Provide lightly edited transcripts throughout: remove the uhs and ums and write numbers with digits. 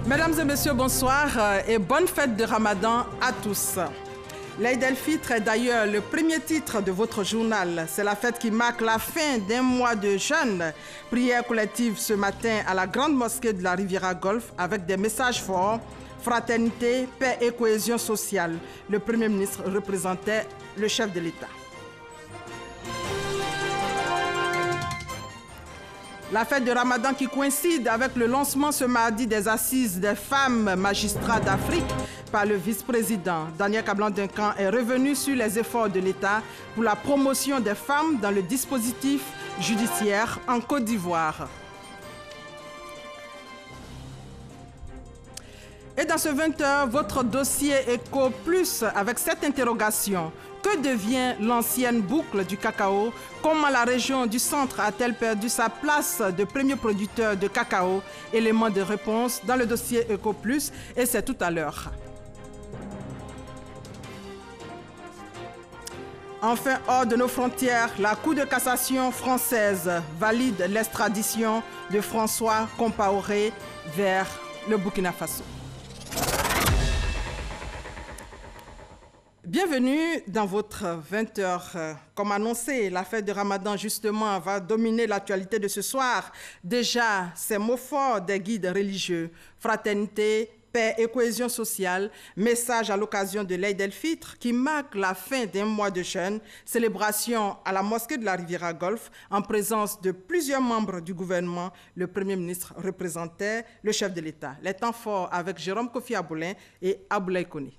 Mesdames et messieurs, bonsoir et bonne fête de Ramadan à tous. L'Aïd el-Fitr est d'ailleurs le premier titre de votre journal. C'est la fête qui marque la fin d'un mois de jeûne. Prière collective ce matin à la grande mosquée de la Riviera Golfe avec des messages forts, fraternité, paix et cohésion sociale. Le Premier ministre représentait le chef de l'État. La fête de Ramadan qui coïncide avec le lancement ce mardi des assises des femmes magistrats d'Afrique par le vice-président. Daniel Kablan-Duncan est revenu sur les efforts de l'État pour la promotion des femmes dans le dispositif judiciaire en Côte d'Ivoire. Et dans ce 20h, votre dossier Éco Plus avec cette interrogation. Que devient l'ancienne boucle du cacao? Comment la région du centre a-t-elle perdu sa place de premier producteur de cacao? Élément de réponse dans le dossier Éco Plus et c'est tout à l'heure. Enfin, hors de nos frontières, la Cour de cassation française valide l'extradition de François Compaoré vers le Burkina Faso. Bienvenue dans votre 20h. Comme annoncé, la fête de Ramadan, justement, va dominer l'actualité de ce soir. Déjà, ces mots forts des guides religieux, fraternité, paix et cohésion sociale, message à l'occasion de l'Aïd el-Fitr qui marque la fin d'un mois de jeûne, célébration à la mosquée de la Riviera Golfe en présence de plusieurs membres du gouvernement. Le Premier ministre représentait le chef de l'État. Les temps forts avec Jérôme Kofi Aboulin et Aboulaye Koné.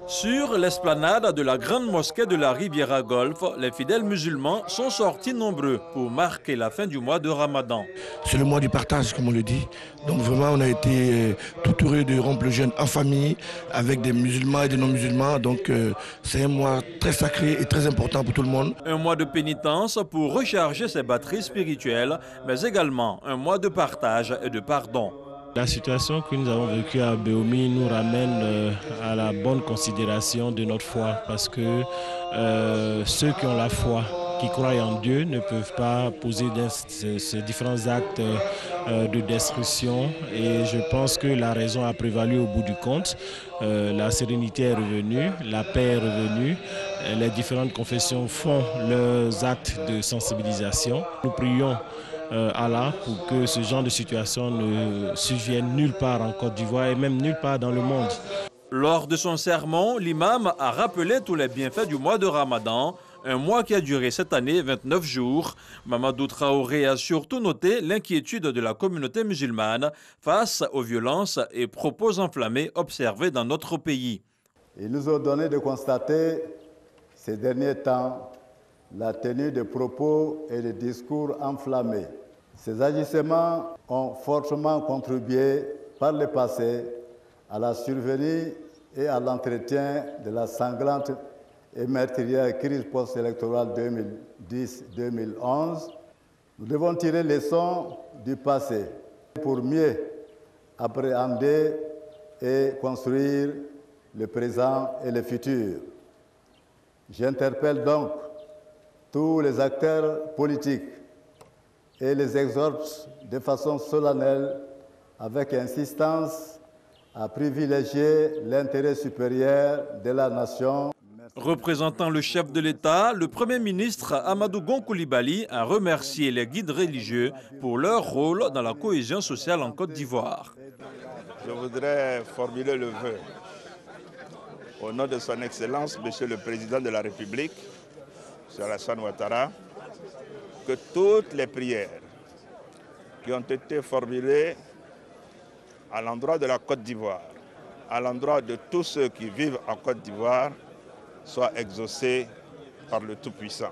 Sur l'esplanade de la grande mosquée de la Riviera Golfe, les fidèles musulmans sont sortis nombreux pour marquer la fin du mois de Ramadan. C'est le mois du partage, comme on le dit. Donc vraiment, on a été tout heureux de rompre le jeûne en famille, avec des musulmans et des non-musulmans. Donc c'est un mois très sacré et très important pour tout le monde. Un mois de pénitence pour recharger ses batteries spirituelles, mais également un mois de partage et de pardon. La situation que nous avons vécue à Béoumi nous ramène à la bonne considération de notre foi parce que ceux qui ont la foi, qui croient en Dieu, ne peuvent pas poser ces différents actes de destruction et je pense que la raison a prévalu au bout du compte. La sérénité est revenue, la paix est revenue, les différentes confessions font leurs actes de sensibilisation. Nous prions Allah pour que ce genre de situation ne survienne nulle part en Côte d'Ivoire et même nulle part dans le monde. Lors de son sermon, l'imam a rappelé tous les bienfaits du mois de Ramadan, un mois qui a duré cette année 29 jours. Mamadou Traoré a surtout noté l'inquiétude de la communauté musulmane face aux violences et propos enflammés observés dans notre pays. Ils nous ont donné de constater ces derniers temps la tenue de propos et de discours enflammés. Ces agissements ont fortement contribué par le passé à la survenue et à l'entretien de la sanglante et meurtrière crise post-électorale 2010-2011. Nous devons tirer les leçons du passé pour mieux appréhender et construire le présent et le futur. J'interpelle donc tous les acteurs politiques et les exhorte de façon solennelle, avec insistance, à privilégier l'intérêt supérieur de la nation. Représentant le chef de l'État, le Premier ministre Amadou Gon Coulibaly a remercié les guides religieux pour leur rôle dans la cohésion sociale en Côte d'Ivoire. Je voudrais formuler le vœu au nom de son Excellence, Monsieur le Président de la République, M. Alassane Ouattara, que toutes les prières qui ont été formulées à l'endroit de la Côte d'Ivoire, à l'endroit de tous ceux qui vivent en Côte d'Ivoire, soient exaucées par le Tout-Puissant.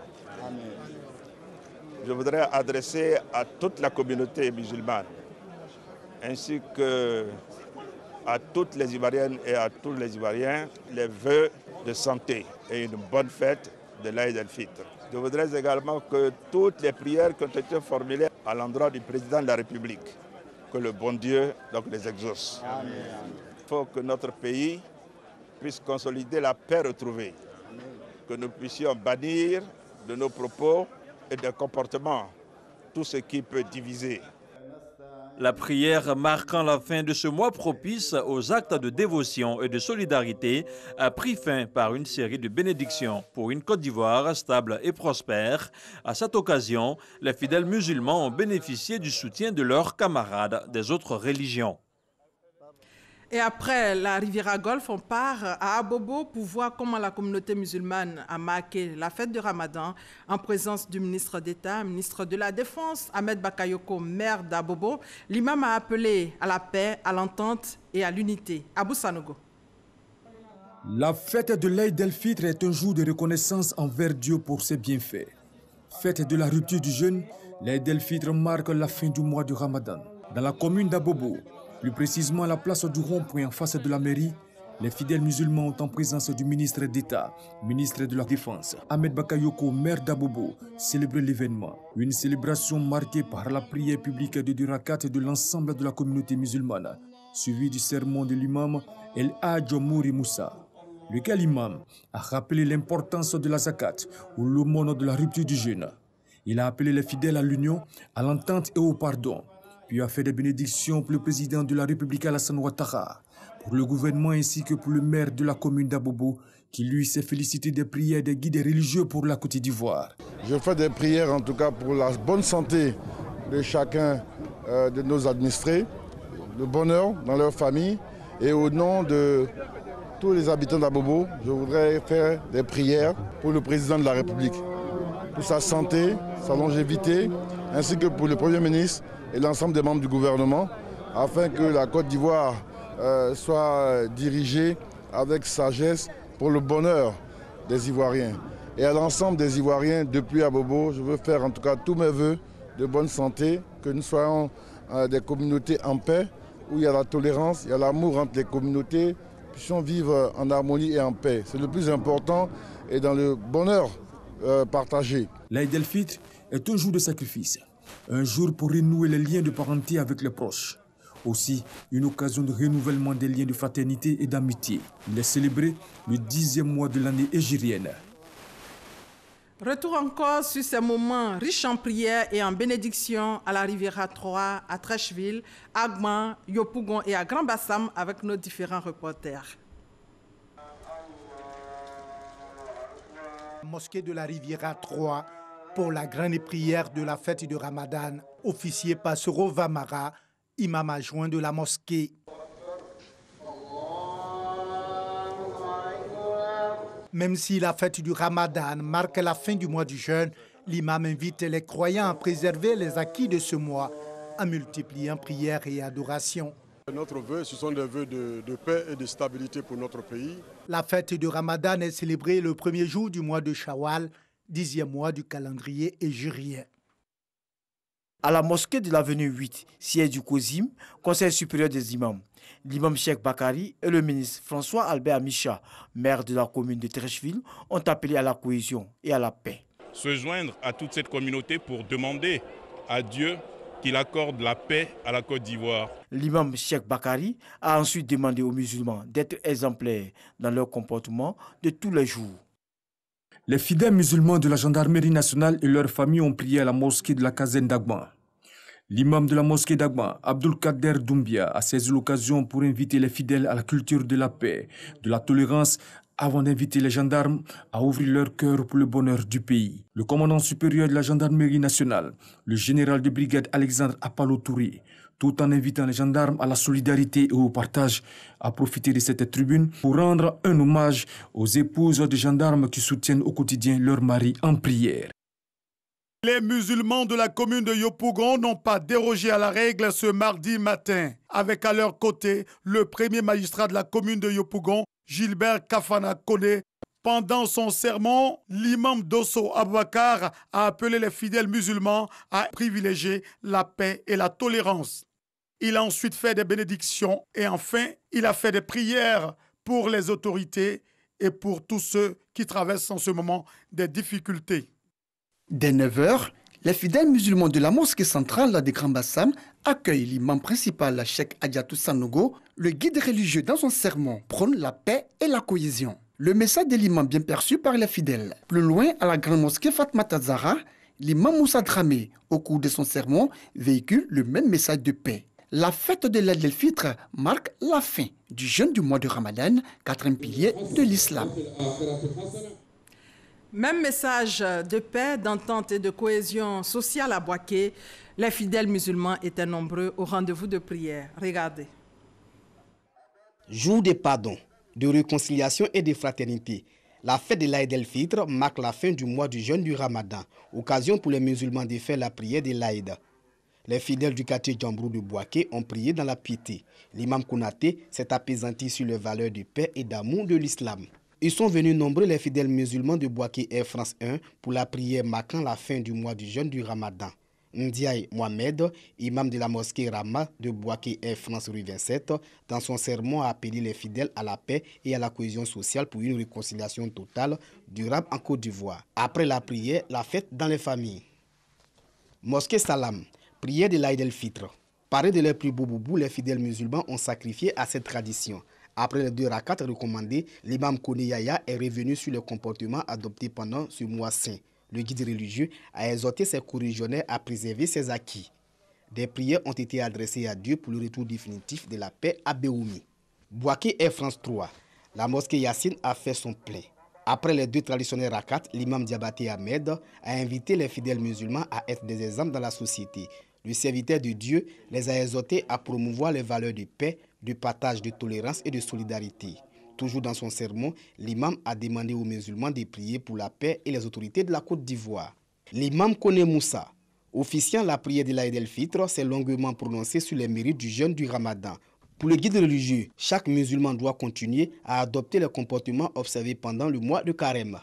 Je voudrais adresser à toute la communauté musulmane, ainsi qu'à toutes les Ivoiriennes et à tous les Ivoiriens, les vœux de santé et une bonne fête de l'Aïd el-Fitr. Je voudrais également que toutes les prières qui ont été formulées à l'endroit du président de la République, que le bon Dieu donc les exauce. Amen. Il faut que notre pays puisse consolider la paix retrouvée, que nous puissions bannir de nos propos et de comportements tout ce qui peut diviser. La prière marquant la fin de ce mois propice aux actes de dévotion et de solidarité a pris fin par une série de bénédictions pour une Côte d'Ivoire stable et prospère. À cette occasion, les fidèles musulmans ont bénéficié du soutien de leurs camarades des autres religions. Et après la Riviera Golfe, on part à Abobo pour voir comment la communauté musulmane a marqué la fête de Ramadan en présence du ministre d'État, ministre de la Défense, Ahmed Bakayoko, maire d'Abobo. L'imam a appelé à la paix, à l'entente et à l'unité. Abou Sanogo. La fête de l'Aïd el-Fitr est un jour de reconnaissance envers Dieu pour ses bienfaits. Fête de la rupture du jeûne, l'Aïd el-Fitr marque la fin du mois du Ramadan. Dans la commune d'Abobo, plus précisément à la place du rond-point en face de la mairie, les fidèles musulmans ont en présence du ministre d'État, ministre de la Défense, Ahmed Bakayoko, maire d'Abobo, célébré l'événement. Une célébration marquée par la prière publique de 2 rakats de l'ensemble de la communauté musulmane, suivie du sermon de l'imam El Hadj Mouri Moussa. Lequel imam a rappelé l'importance de la zakat ou l'aumône de la rupture du jeûne. Il a appelé les fidèles à l'union, à l'entente et au pardon. Puis a fait des bénédictions pour le président de la République Alassane Ouattara, pour le gouvernement ainsi que pour le maire de la commune d'Abobo, qui lui s'est félicité des prières des guides religieux pour la Côte d'Ivoire. Je fais des prières en tout cas pour la bonne santé de chacun de nos administrés, le bonheur dans leur famille, et au nom de tous les habitants d'Abobo, je voudrais faire des prières pour le président de la République, pour sa santé, sa longévité, ainsi que pour le Premier ministre et l'ensemble des membres du gouvernement, afin que la Côte d'Ivoire soit dirigée avec sagesse pour le bonheur des Ivoiriens. Et à l'ensemble des Ivoiriens depuis Abobo, je veux faire en tout cas tous mes voeux de bonne santé, que nous soyons des communautés en paix, où il y a la tolérance, il y a l'amour entre les communautés, puissions vivre en harmonie et en paix. C'est le plus important et dans le bonheur partagé. L'Aïd el-Fitr est un jour de sacrifice. Un jour pour renouer les liens de parenté avec les proches. Aussi, une occasion de renouvellement des liens de fraternité et d'amitié. Il est célébré le 10e mois de l'année égérienne. Retour encore sur ces moments riches en prières et en bénédictions à la Riviera 3, à Trècheville, à Agma, Yopougon et à Grand Bassam avec nos différents reporters. Mosquée de la Riviera 3 pour la grande prière de la fête de Ramadan, officier Passero Vamara, imam adjoint de la mosquée. Même si la fête du Ramadan marque la fin du mois du jeûne, l'imam invite les croyants à préserver les acquis de ce mois en multipliant prières et adorations. Notre vœu, ce sont des vœux de paix et de stabilité pour notre pays. La fête de Ramadan est célébrée le premier jour du mois de Shawwal, 10e mois du calendrier égérien. À la mosquée de l'avenue 8, siège du COSIM, Conseil supérieur des imams, l'imam Cheikh Bakari et le ministre François Albert Micha, maire de la commune de Trècheville, ont appelé à la cohésion et à la paix. Se joindre à toute cette communauté pour demander à Dieu qu'il accorde la paix à la Côte d'Ivoire. L'imam Cheikh Bakari a ensuite demandé aux musulmans d'être exemplaires dans leur comportement de tous les jours. Les fidèles musulmans de la gendarmerie nationale et leurs familles ont prié à la mosquée de la caserne d'Agma. L'imam de la mosquée d'Agma, Abdul Kader Doumbia, a saisi l'occasion pour inviter les fidèles à la culture de la paix, de la tolérance, avant d'inviter les gendarmes à ouvrir leur cœur pour le bonheur du pays. Le commandant supérieur de la gendarmerie nationale, le général de brigade Alexandre Apalo Touré, tout en invitant les gendarmes à la solidarité et au partage, a profité de cette tribune pour rendre un hommage aux épouses de gendarmes qui soutiennent au quotidien leur mari en prière. Les musulmans de la commune de Yopougon n'ont pas dérogé à la règle ce mardi matin, avec à leur côté le premier magistrat de la commune de Yopougon, Gilbert Kafana Kone. Pendant son sermon, l'imam Dosso Aboubakar a appelé les fidèles musulmans à privilégier la paix et la tolérance. Il a ensuite fait des bénédictions et enfin, il a fait des prières pour les autorités et pour tous ceux qui traversent en ce moment des difficultés. Dès 9 h, les fidèles musulmans de la mosquée centrale de Grand Bassam accueillent l'imam principal, Cheikh Adjatou Sanogo. Le guide religieux dans son sermon prône la paix et la cohésion. Le message de l'imam bien perçu par les fidèles. Plus loin, à la grande mosquée Fatmata Zahra, l'imam Moussa Dramé, au cours de son sermon, véhicule le même message de paix. La fête de l'Aïd el-Fitr marque la fin du jeûne du mois de Ramadan, quatrième pilier de l'islam. Même message de paix, d'entente et de cohésion sociale à Bouaké. Les fidèles musulmans étaient nombreux au rendez-vous de prière. Regardez. Jour de pardon, de réconciliation et de fraternité. La fête de l'Aïd el-Fitr marque la fin du mois du jeûne du Ramadan, occasion pour les musulmans de faire la prière de l'Aïd. Les fidèles du quartier Djambrou de Bouaké ont prié dans la piété. L'imam Kounaté s'est apaisanti sur les valeurs de paix et d'amour de l'islam. Ils sont venus nombreux les fidèles musulmans de Bouaké Air France 1 pour la prière marquant la fin du mois du jeûne du Ramadan. Ndiaye Mohamed, imam de la mosquée Rama de Bouaké Air France rue 27, dans son sermon a appelé les fidèles à la paix et à la cohésion sociale pour une réconciliation totale durable en Côte d'Ivoire. Après la prière, la fête dans les familles. Mosquée Salam, prière de l'Aïd el-Fitr. Parés de leurs plus beaux boubous, les fidèles musulmans ont sacrifié à cette tradition. Après les 2 rakats recommandés, l'imam Kone Yaya est revenu sur le comportement adopté pendant ce mois saint. Le guide religieux a exhorté ses coreligionnaires à préserver ses acquis. Des prières ont été adressées à Dieu pour le retour définitif de la paix à Béoumi. Bouaké Air France 3, la mosquée Yassine a fait son plein. Après les 2 traditionnels rakats, l'imam Diabaté Ahmed a invité les fidèles musulmans à être des exemples dans la société. Le serviteur de Dieu les a exhortés à promouvoir les valeurs de paix, de partage, de tolérance et de solidarité. Toujours dans son sermon, l'imam a demandé aux musulmans de prier pour la paix et les autorités de la Côte d'Ivoire. L'imam Kone Moussa, officiant la prière de l'Aïd el-Fitr, s'est longuement prononcé sur les mérites du jeûne du Ramadan. Pour le guide religieux, chaque musulman doit continuer à adopter les comportements observés pendant le mois de Carême.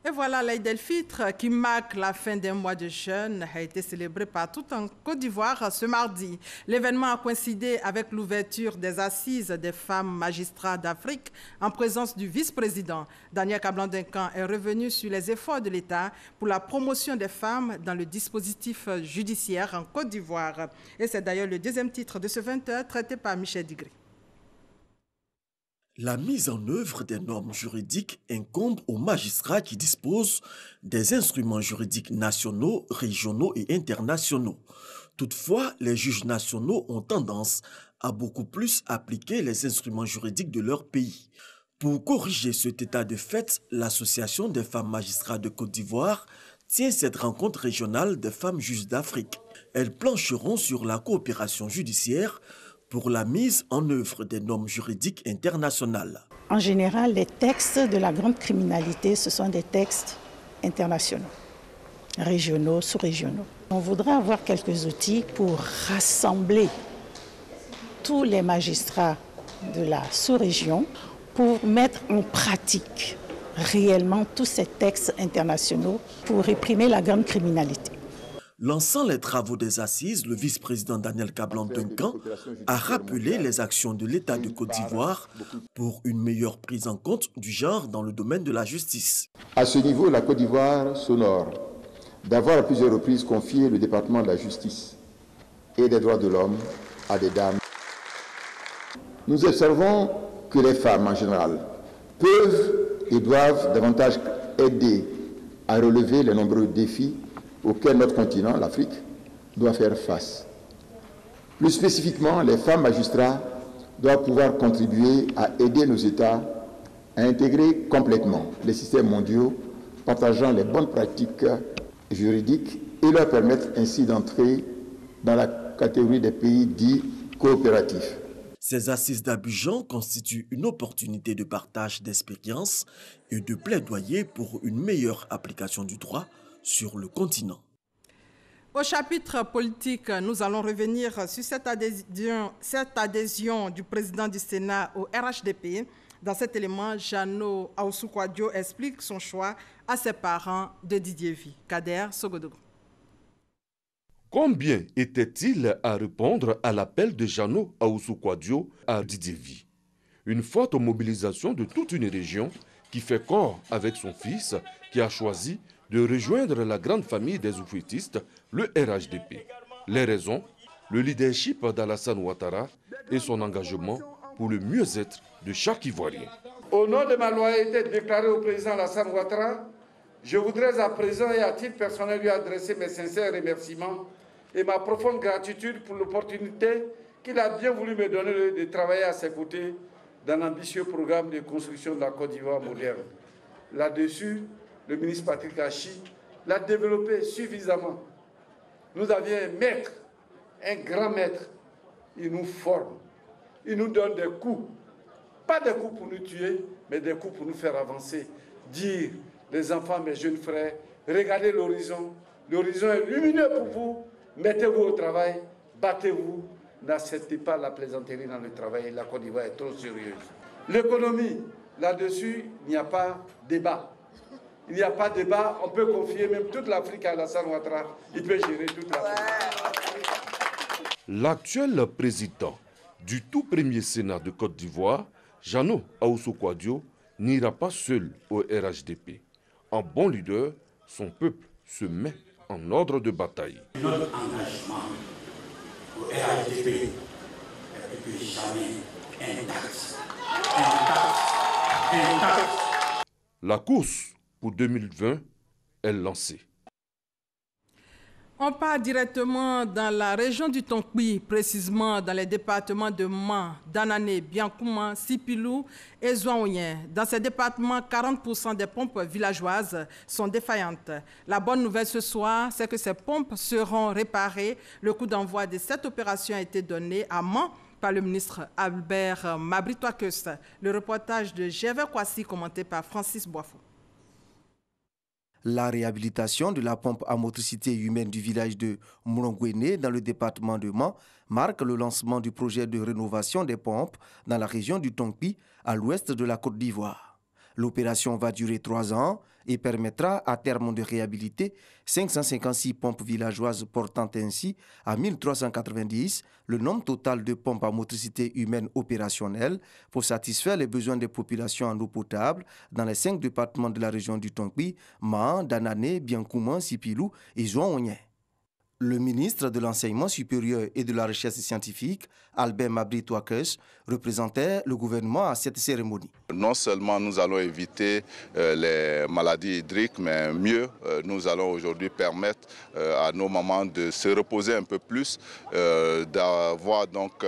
Et voilà, l'Aïd el-Fitr, qui marque la fin d'un mois de jeûne, a été célébré partout en Côte d'Ivoire ce mardi. L'événement a coïncidé avec l'ouverture des assises des femmes magistrats d'Afrique en présence du vice-président. Daniel Kablan-Duncan est revenu sur les efforts de l'État pour la promotion des femmes dans le dispositif judiciaire en Côte d'Ivoire. Et c'est d'ailleurs le 2e titre de ce 20h traité par Michel Digré. La mise en œuvre des normes juridiques incombe aux magistrats qui disposent des instruments juridiques nationaux, régionaux et internationaux. Toutefois, les juges nationaux ont tendance à beaucoup plus appliquer les instruments juridiques de leur pays. Pour corriger cet état de fait, l'Association des femmes magistrats de Côte d'Ivoire tient cette rencontre régionale des femmes juges d'Afrique. Elles plancheront sur la coopération judiciaire pour la mise en œuvre des normes juridiques internationales. En général, les textes de la grande criminalité, ce sont des textes internationaux, régionaux, sous-régionaux. On voudrait avoir quelques outils pour rassembler tous les magistrats de la sous-région pour mettre en pratique réellement tous ces textes internationaux pour réprimer la grande criminalité. Lançant les travaux des assises, le vice-président Daniel Kablan-Duncan a rappelé les actions de l'État de Côte d'Ivoire pour une meilleure prise en compte du genre dans le domaine de la justice. À ce niveau, la Côte d'Ivoire s'honore d'avoir à plusieurs reprises confié le département de la justice et des droits de l'homme à des dames. Nous observons que les femmes en général peuvent et doivent davantage aider à relever les nombreux défis auxquels notre continent, l'Afrique, doit faire face. Plus spécifiquement, les femmes magistrats doivent pouvoir contribuer à aider nos États à intégrer complètement les systèmes mondiaux, partageant les bonnes pratiques juridiques et leur permettre ainsi d'entrer dans la catégorie des pays dits coopératifs. Ces assises d'Abidjan constituent une opportunité de partage d'expériences et de plaidoyer pour une meilleure application du droit sur le continent. Au chapitre politique, nous allons revenir sur cette adhésion du président du Sénat au RHDP. Dans cet élément, Jeannot Aoussou-Kouadio explique son choix à ses parents de Didier Vie. Kader Sogodogo. Combien était-il à répondre à l'appel de Jeannot Aoussou-Kouadio à Didier Vie? Une forte mobilisation de toute une région qui fait corps avec son fils qui a choisi de rejoindre la grande famille des oufouettistes, le RHDP. Les raisons, le leadership d'Alassane Ouattara et son engagement pour le mieux-être de chaque Ivoirien. Au nom de ma loyauté déclarée au président Alassane Ouattara, je voudrais à présent et à titre personnel lui adresser mes sincères remerciements et ma profonde gratitude pour l'opportunité qu'il a bien voulu me donner de travailler à ses côtés dans l'ambitieux programme de construction de la Côte d'Ivoire moderne. Là-dessus, le ministre Patrick Hachi l'a développé suffisamment. Nous avions un maître, un grand maître. Il nous forme, il nous donne des coups. Pas des coups pour nous tuer, mais des coups pour nous faire avancer. Dire, les enfants, mes jeunes frères, regardez l'horizon. L'horizon est lumineux pour vous. Mettez-vous au travail, battez-vous. N'acceptez pas la plaisanterie dans le travail. La Côte d'Ivoire est trop sérieuse. L'économie, là-dessus, il n'y a pas débat. Il n'y a pas débat. On peut confier même toute l'Afrique à Alassane Ouattara. Il peut gérer toute l'Afrique. L'actuel président du tout premier Sénat de Côte d'Ivoire, Jeannot Ahoussou-Kouadio, n'ira pas seul au RHDP. En bon leader, son peuple se met en ordre de bataille. Notre engagement au RHDP est plus que jamais intact. La course pour 2020 est lancée. On part directement dans la région du Tonkpi, précisément dans les départements de Man, Danane, Biankouma, Sipilou et Zouaoyen. Dans ces départements, 40% des pompes villageoises sont défaillantes. La bonne nouvelle ce soir, c'est que ces pompes seront réparées. Le coup d'envoi de cette opération a été donné à Man par le ministre Albert Mabri-Touakeus. Le reportage de Gervais Kwasi commenté par Francis Boifou. La réhabilitation de la pompe à motricité humaine du village de Moulongouéné dans le département de Man marque le lancement du projet de rénovation des pompes dans la région du Tonkpi à l'ouest de la Côte d'Ivoire. L'opération va durer 3 ans et permettra à terme de réhabiliter 556 pompes villageoises, portant ainsi à 1390 le nombre total de pompes à motricité humaine opérationnelles pour satisfaire les besoins des populations en eau potable dans les 5 départements de la région du Tonkpi, Man, Danane, Biankouma, Sipilou et Zouaoyen. Le ministre de l'Enseignement supérieur et de la Recherche scientifique, Albert Mabri-Touakeus, représentait le gouvernement à cette cérémonie. Non seulement nous allons éviter les maladies hydriques, mais mieux, nous allons aujourd'hui permettre à nos mamans de se reposer un peu plus, d'avoir donc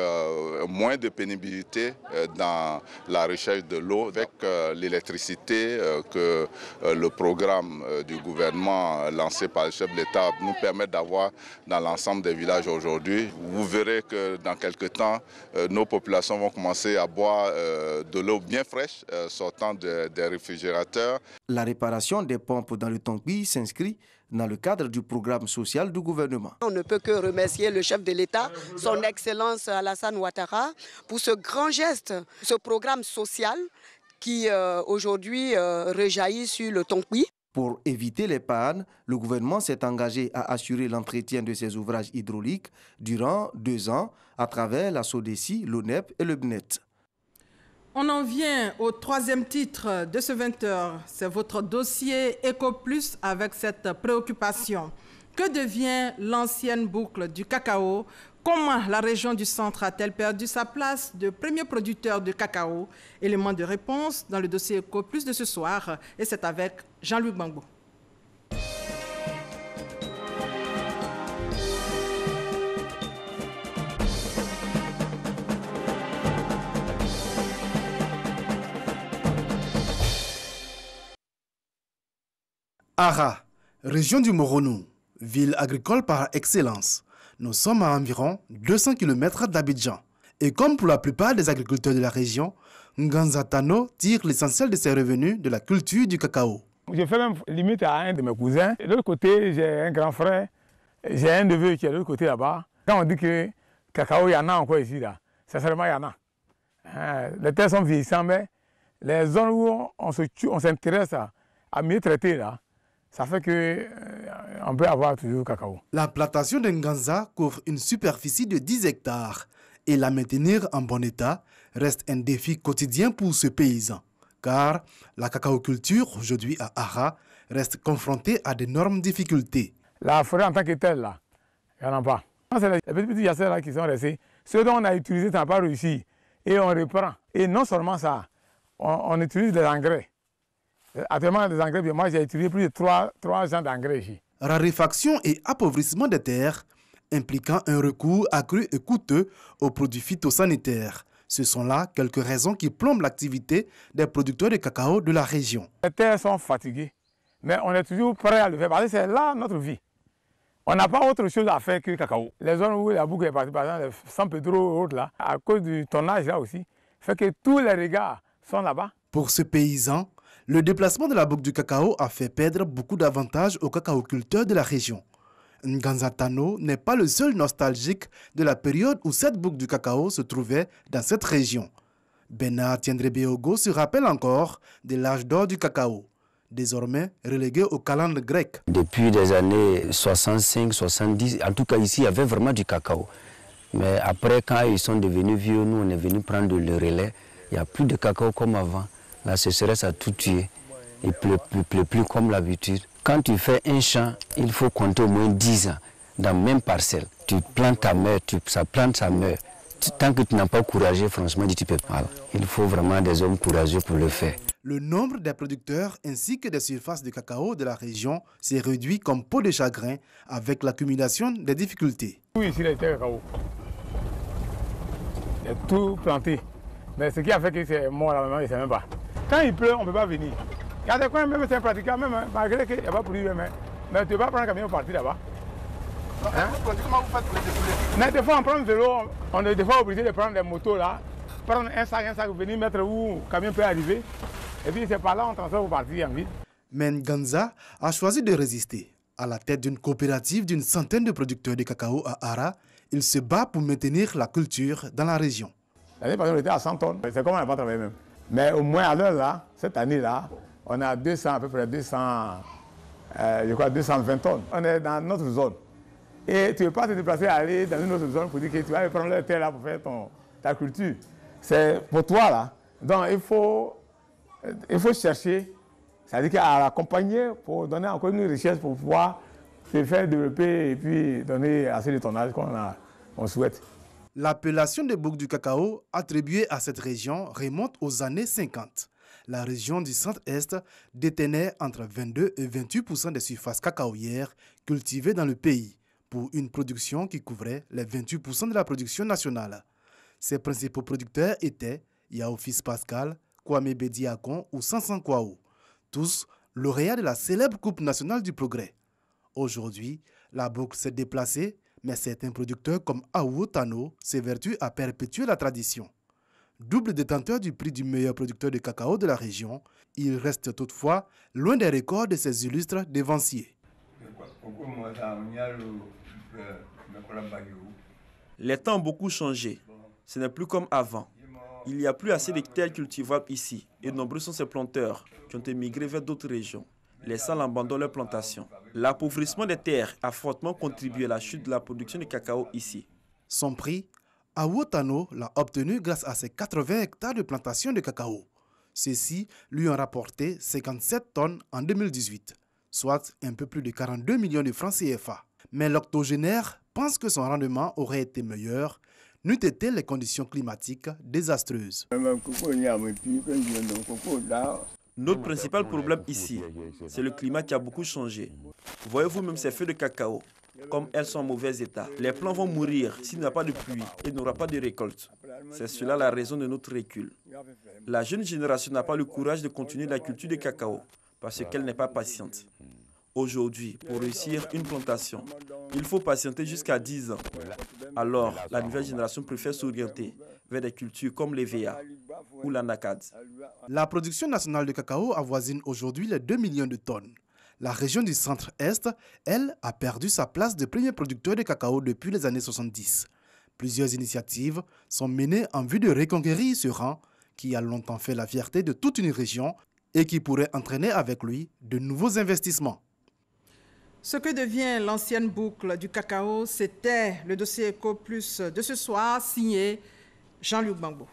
moins de pénibilité dans la recherche de l'eau avec l'électricité que le programme du gouvernement lancé par le chef de l'État nous permet d'avoir dans l'ensemble des villages aujourd'hui. Vous verrez que dans quelques temps, nos populations vont commencer à boire de l'eau bien fraîche sortant des réfrigérateurs. La réparation des pompes dans le Tonkpi s'inscrit dans le cadre du programme social du gouvernement. On ne peut que remercier le chef de l'État, son Excellence Alassane Ouattara, pour ce grand geste, ce programme social qui aujourd'hui rejaillit sur le Tonkpi. Pour éviter les pannes, le gouvernement s'est engagé à assurer l'entretien de ces ouvrages hydrauliques durant 2 ans à travers la SODECI, l'ONEP et le BNET. On en vient au 3e titre de ce 20h. C'est votre dossier EcoPlus avec cette préoccupation. Que devient l'ancienne boucle du cacao? Comment la région du centre a-t-elle perdu sa place de premier producteur de cacao? Élément de réponse dans le dossier EcoPlus de ce soir, et c'est avec Jean-Louis Gbangbo. Ara, région du Moronou, ville agricole par excellence. Nous sommes à environ 200 km d'Abidjan. Et comme pour la plupart des agriculteurs de la région, Nganza Tano tire l'essentiel de ses revenus de la culture du cacao. Je fais même limite à un de mes cousins. De l'autre côté, j'ai un grand frère. J'ai un neveu qui est de l'autre côté là-bas. Quand on dit que cacao, il y en a encore ici, là, sincèrement, il y en a. Les terres sont vieillissantes, mais les zones où on s'intéresse à mieux traiter, là, ça fait qu'on peut avoir toujours cacao. La plantation de Nganza couvre une superficie de 10 hectares et la maintenir en bon état reste un défi quotidien pour ce paysan. Car la cacaoculture, aujourd'hui à Ara, reste confrontée à d'énormes difficultés. La forêt en tant que telle, là, il n'y en a pas. C'est les petits jacers là qui sont restés. Ceux dont on a utilisé, ça n'a pas réussi. Et on reprend. Et non seulement ça, on utilise des engrais. Actuellement, des engrais, moi j'ai utilisé plus de 3 ans d'engrais ici. Raréfaction et appauvrissement des terres, impliquant un recours accru et coûteux aux produits phytosanitaires. Ce sont là quelques raisons qui plombent l'activité des producteurs de cacao de la région. Les terres sont fatiguées, mais on est toujours prêt à le faire parce que c'est là notre vie. On n'a pas autre chose à faire que le cacao. Les zones où la boucle est partie, par exemple, San Pedro et autres là, à cause du tonnage là aussi, fait que tous les regards sont là-bas. Pour ce paysan, le déplacement de la boucle du cacao a fait perdre beaucoup d'avantages aux cacaoculteurs de la région. Nganza Tano n'est pas le seul nostalgique de la période où cette boucle du cacao se trouvait dans cette région. Bernard Tiendrebeogo se rappelle encore de l'âge d'or du cacao, désormais relégué au calendrier grec. Depuis les années 65, 70, en tout cas ici, il y avait vraiment du cacao. Mais après, quand ils sont devenus vieux, nous, on est venu prendre le relais. Il n'y a plus de cacao comme avant. La sécheresse a tout tué. Il ne pleut plus comme l'habitude. Quand tu fais un champ, il faut compter au moins 10 ans dans la même parcelle. Tu plantes ta mère, ça plante sa mère. Tant que tu n'as pas courageux, franchement, tu ne peux pas. Il faut vraiment des hommes courageux pour le faire. Le nombre des producteurs ainsi que des surfaces de cacao de la région s'est réduit comme peau de chagrin avec l'accumulation des difficultés. Oui, ici, il y a cacao. Il y a tout planté. Mais ce qui a fait que c'est mort là, je ne sais même pas. Quand il pleut, on ne peut pas venir. Il y a des coins, même c'est praticable, même, malgré qu'il n'y a pas plu, mais tu ne peux pas prendre un camion partir là-bas. Hein? Comment vous faites pour les défouler? Mais des fois, on prend le vélo, on est des fois obligé de prendre des motos là, prendre un sac, venir mettre où le camion peut arriver. Et puis c'est par là on transfère pour partir en ville. Mais Nganza a choisi de résister. À la tête d'une coopérative d'une centaine de producteurs de cacao à Ara, il se bat pour maintenir la culture dans la région. L'année passée, on était à 100 tonnes. C'est comme on n'a pas travaillé même. Mais au moins à l'heure là, cette année-là, on a 200, à peu près 220 tonnes. On est dans notre zone. Et tu ne veux pas te déplacer, aller dans une autre zone pour dire que tu vas aller prendre la terre là pour faire ta culture. C'est pour toi là. Donc il faut chercher, c'est-à-dire à l'accompagner pour donner encore une richesse pour pouvoir se faire développer et puis donner assez de tonnage qu'on souhaite. L'appellation des boucles du cacao attribuée à cette région remonte aux années 50. La région du centre-est détenait entre 22 et 28% des surfaces cacaoyères cultivées dans le pays, pour une production qui couvrait les 28% de la production nationale. Ses principaux producteurs étaient Yao Fils Pascal, Kwame Bediakon ou Sansan Kwao, tous lauréats de la célèbre Coupe nationale du progrès. Aujourd'hui, la boucle s'est déplacée, mais certains producteurs comme Awo Tano s'évertuent à perpétuer la tradition. Double détenteur du prix du meilleur producteur de cacao de la région, il reste toutefois loin des records de ses illustres devanciers. Les temps ont beaucoup changé. Ce n'est plus comme avant. Il n'y a plus assez de terres cultivables ici et nombreux sont ces planteurs qui ont émigré vers d'autres régions, laissant l'abandon de leurs plantations. L'appauvrissement des terres a fortement contribué à la chute de la production de cacao ici. Son prix, Awo Tano l'a obtenu grâce à ses 80 hectares de plantation de cacao. Ceux-ci lui ont rapporté 57 tonnes en 2018, soit un peu plus de 42 millions de francs CFA. Mais l'octogénaire pense que son rendement aurait été meilleur n'eût été les conditions climatiques désastreuses. Notre principal problème ici, c'est le climat qui a beaucoup changé. Voyez-vous même ces feuilles de cacao, comme elles sont en mauvais état. Les plants vont mourir s'il n'y a pas de pluie et il n'y aura pas de récolte. C'est cela la raison de notre recul. La jeune génération n'a pas le courage de continuer la culture de cacao parce qu'elle n'est pas patiente. Aujourd'hui, pour réussir une plantation, il faut patienter jusqu'à 10 ans. Alors, la nouvelle génération préfère s'orienter vers des cultures comme l'EVA ou l'anacade. La production nationale de cacao avoisine aujourd'hui les 2 millions de tonnes. La région du centre-est, elle, a perdu sa place de premier producteur de cacao depuis les années 70. Plusieurs initiatives sont menées en vue de reconquérir ce rang qui a longtemps fait la fierté de toute une région et qui pourrait entraîner avec lui de nouveaux investissements. Ce que devient l'ancienne boucle du cacao, c'était le dossier Eco Plus de ce soir, signé Jean-Luc Gbangbo.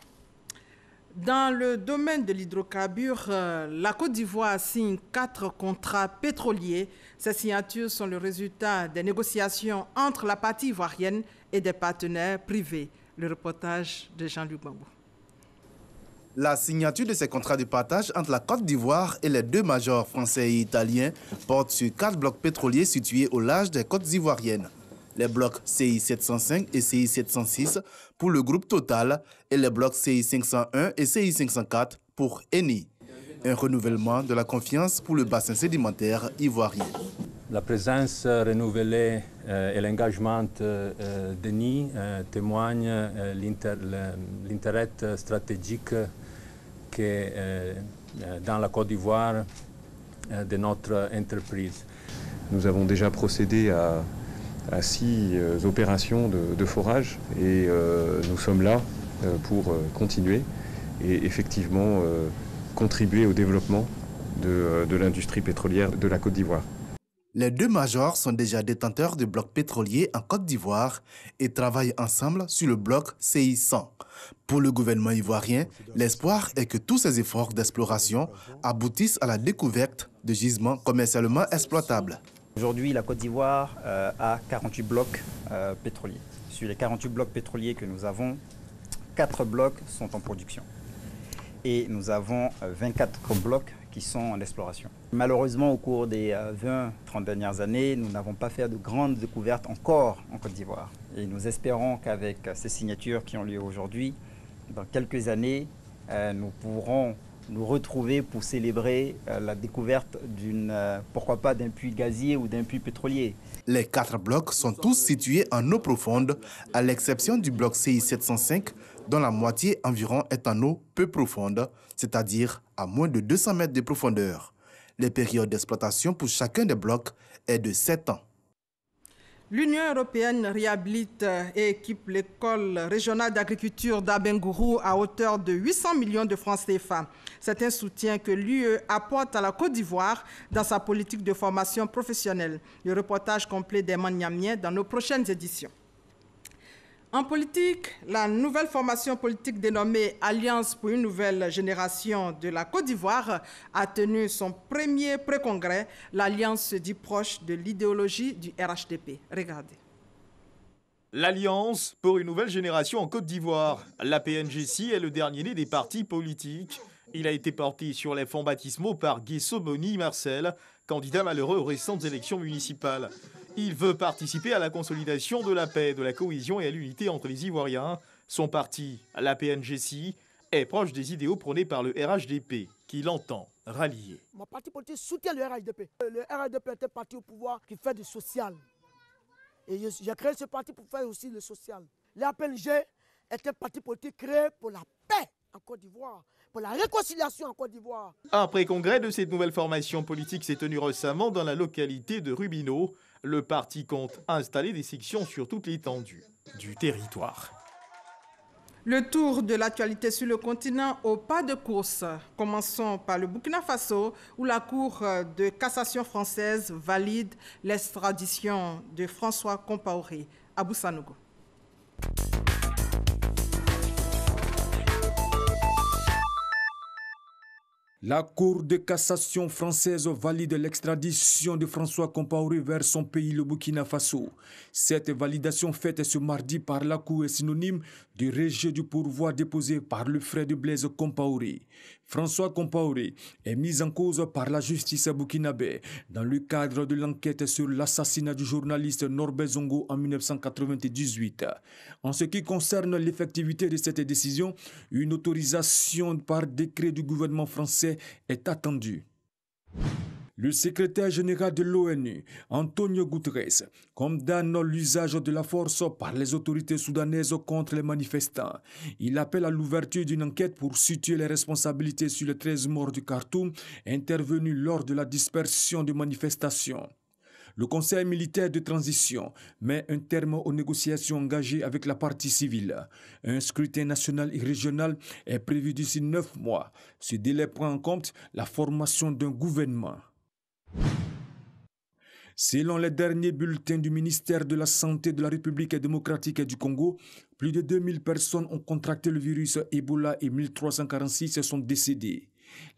Dans le domaine de l'hydrocarbure, la Côte d'Ivoire signe 4 contrats pétroliers. Ces signatures sont le résultat des négociations entre la partie ivoirienne et des partenaires privés. Le reportage de Jean-Luc Gbangbo. La signature de ces contrats de partage entre la Côte d'Ivoire et les 2 majors français et italiens porte sur 4 blocs pétroliers situés au large des côtes ivoiriennes. les blocs CI 705 et CI 706 pour le groupe Total et les blocs CI 501 et CI 504 pour Eni. Un renouvellement de la confiance pour le bassin sédimentaire ivoirien. La présence renouvelée et l'engagement d'Eni témoignent l'intérêt stratégique que dans la Côte d'Ivoire de notre entreprise. Nous avons déjà procédé à 6 opérations de forage et nous sommes là pour continuer et effectivement contribuer au développement de l'industrie pétrolière de la Côte d'Ivoire. Les deux majors sont déjà détenteurs de blocs pétroliers en Côte d'Ivoire et travaillent ensemble sur le bloc CI-100. Pour le gouvernement ivoirien, l'espoir est que tous ces efforts d'exploration aboutissent à la découverte de gisements commercialement exploitables. Aujourd'hui, la Côte d'Ivoire a 48 blocs pétroliers. Sur les 48 blocs pétroliers que nous avons, 4 blocs sont en production. Et nous avons 24 blocs qui sont en exploration. Malheureusement, au cours des 20-30 dernières années, nous n'avons pas fait de grandes découvertes encore en Côte d'Ivoire. Et nous espérons qu'avec ces signatures qui ont lieu aujourd'hui, dans quelques années, nous pourrons nous retrouver pour célébrer la découverte pourquoi pas d'un puits gazier ou d'un puits pétrolier. Les 4 blocs sont tous situés en eau profonde, à l'exception du bloc CI 705, dont la moitié environ est en eau peu profonde, c'est-à-dire à moins de 200 mètres de profondeur. Les périodes d'exploitation pour chacun des blocs est de 7 ans. L'Union européenne réhabilite et équipe l'école régionale d'agriculture d'Abengourou à hauteur de 800 millions de francs CFA. C'est un soutien que l'UE apporte à la Côte d'Ivoire dans sa politique de formation professionnelle. Le reportage complet d'Eman Niamien dans nos prochaines éditions. En politique, la nouvelle formation politique dénommée Alliance pour une nouvelle génération de la Côte d'Ivoire a tenu son premier pré-congrès. L'Alliance se dit proche de l'idéologie du RHDP. Regardez. L'Alliance pour une nouvelle génération en Côte d'Ivoire. L'APNGC est le dernier né des partis politiques. Il a été porté sur les fonds baptismaux par Guesso Boni Marcel, candidat malheureux aux récentes élections municipales. Il veut participer à la consolidation de la paix, de la cohésion et à l'unité entre les Ivoiriens. Son parti, l'APNGC, est proche des idéaux prônés par le RHDP, qu'il entend rallier. Mon parti politique soutient le RHDP. Le RHDP est un parti au pouvoir qui fait du social. Et j'ai créé ce parti pour faire aussi le social. L'APNG est un parti politique créé pour la paix en Côte d'Ivoire, pour la réconciliation en Côte d'Ivoire. Un pré-congrès de cette nouvelle formation politique s'est tenu récemment dans la localité de Rubino. Le parti compte installer des sections sur toute l'étendue du territoire. Le tour de l'actualité sur le continent au pas de course. Commençons par le Burkina Faso, où la Cour de cassation française valide l'extradition de François Compaoré à Boussanogo. La Cour de cassation française valide l'extradition de François Compaoré vers son pays, le Burkina Faso. Cette validation faite ce mardi par la Cour est synonyme du rejet du pourvoi déposé par le frère de Blaise Compaoré. François Compaoré est mis en cause par la justice burkinabé dans le cadre de l'enquête sur l'assassinat du journaliste Norbert Zongo en 1998. En ce qui concerne l'effectivité de cette décision, une autorisation par décret du gouvernement français est attendue. Le secrétaire général de l'ONU, Antonio Guterres, condamne l'usage de la force par les autorités soudanaises contre les manifestants. Il appelle à l'ouverture d'une enquête pour situer les responsabilités sur les 13 morts du Khartoum intervenus lors de la dispersion de manifestations. Le Conseil militaire de transition met un terme aux négociations engagées avec la partie civile. Un scrutin national et régional est prévu d'ici 9 mois. Ce délai prend en compte la formation d'un gouvernement. Selon les derniers bulletins du ministère de la Santé de la République démocratique du Congo, plus de 2000 personnes ont contracté le virus Ebola et 1346 sont décédées.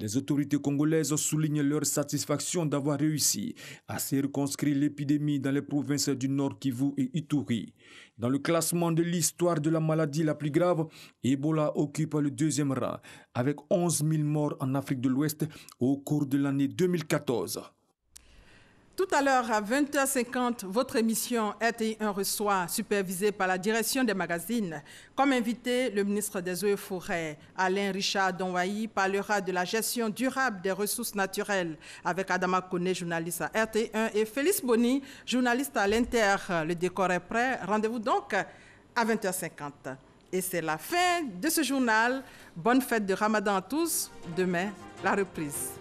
Les autorités congolaises soulignent leur satisfaction d'avoir réussi à circonscrire l'épidémie dans les provinces du Nord Kivu et Ituri. Dans le classement de l'histoire de la maladie la plus grave, Ebola occupe le 2e rang, avec 11 000 morts en Afrique de l'Ouest au cours de l'année 2014. Tout à l'heure, à 20h50, votre émission RTI1 reçoit, supervisée par la direction des magazines. Comme invité, le ministre des Eaux et Forêts, Alain Richard Donwayi, parlera de la gestion durable des ressources naturelles avec Adama Kone, journaliste à RTI1, et Félix Boni, journaliste à l'Inter. Le décor est prêt. Rendez-vous donc à 20h50. Et c'est la fin de ce journal. Bonne fête de Ramadan à tous. Demain, la reprise.